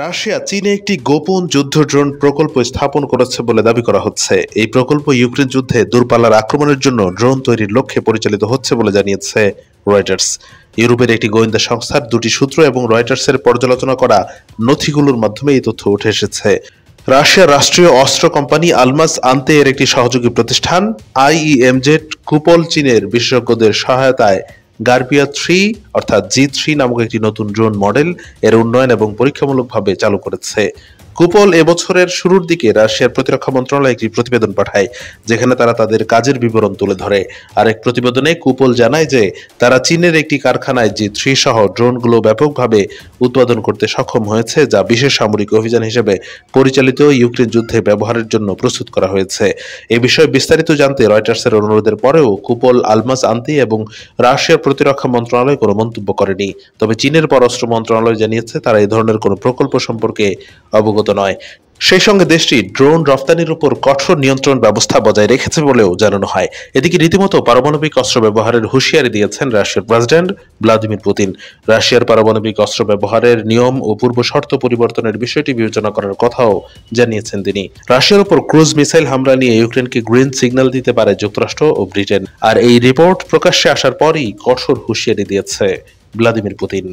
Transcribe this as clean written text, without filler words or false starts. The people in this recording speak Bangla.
রাশিয়া চীনে একটি গোপন যুদ্ধ ড্রোন প্রকল্প স্থাপন করেছে বলে দাবি করা হচ্ছে। এই প্রকল্প ইউক্রেন যুদ্ধে দূরপাল্লার আক্রমণের জন্য ড্রোন তৈরির লক্ষ্যে পরিচালিত হচ্ছে বলে জানিয়েছে রয়টার্স। ইউরোপের একটি গোয়েন্দা সংস্থার দুটি সূত্র এবং রয়টার্সের পর্যালোচনা করা নথিগুলোর মাধ্যমে এই তথ্য উঠে এসেছে। রাশিয়ার রাষ্ট্রীয় অস্ত্র কোম্পানি আলমাস আন্তে এর একটি সহযোগী প্রতিষ্ঠান আইইএমজেড কুপল চীনের বিশেষজ্ঞদের সহায়তায় গার্পিয়া 3 অর্থাৎ G3 নামক একটি নতুন ড্রোন মডেল এর উন্নয়ন এবং পরীক্ষামূলকভাবে চালু করেছে। কুপল এবছরের শুরুর দিকে রাশিয়ার প্রতিরক্ষা মন্ত্রণালয় একটি প্রতিবেদন পাঠায়, যেখানে তারা তাদের কাজের বিবরণ তুলে ধরে। আরেক প্রতিবেদনে কুপল জানায় যে তারা চীনের একটি কারখানায় G3 সহ ড্রোনগুলো ব্যাপকভাবে উৎপাদন করতে সক্ষম হয়েছে, যা বিশেষ সামরিক অভিযান হিসেবে পরিচালিত ইউক্রেন যুদ্ধে ব্যবহারের জন্য প্রস্তুত করা হয়েছে। এ বিষয়ে বিস্তারিত জানতে রয়টার্সের অনুরোধের পরেও কুপল আলমাস আন্তি এবং রাশিয়ার প্রতিরক্ষা মন্ত্রণালয় কোনো মন্তব্য করেনি। তবে চীনের পররাষ্ট্র মন্ত্রণালয় জানিয়েছে তারা এই ধরনের কোনো প্রকল্প সম্পর্কে অবগত নয়। সেই সঙ্গে দেশটি ড্রোন রফতানির উপর কঠোর নিয়ন্ত্রণ ব্যবস্থা বজায় রেখেছে বলেও জানানো হয়। এদিকে রীতিমতো পারমাণবিক অস্ত্র ব্যবহারের হুঁশিয়ারি দিয়েছেন রাশিয়ার প্রেসিডেন্ট ভ্লাদিমির পুতিন। রাশিয়ার পারমাণবিক অস্ত্র ব্যবহারের নিয়ম ও পূর্ব শর্ত পরিবর্তনের বিষয়টি বিবেচনা করার কথাও জানিয়েছেন তিনি। রাশিয়ার উপর ক্রুজ মিসাইল হামলা নিয়ে ইউক্রেনকে গ্রিন সিগন্যাল দিতে পারে যুক্তরাষ্ট্র ও ব্রিটেন। আর এই রিপোর্ট প্রকাশ্যে আসার পরই কঠোর হুঁশিয়ারি দিয়েছে ভ্লাদিমির পুতিন।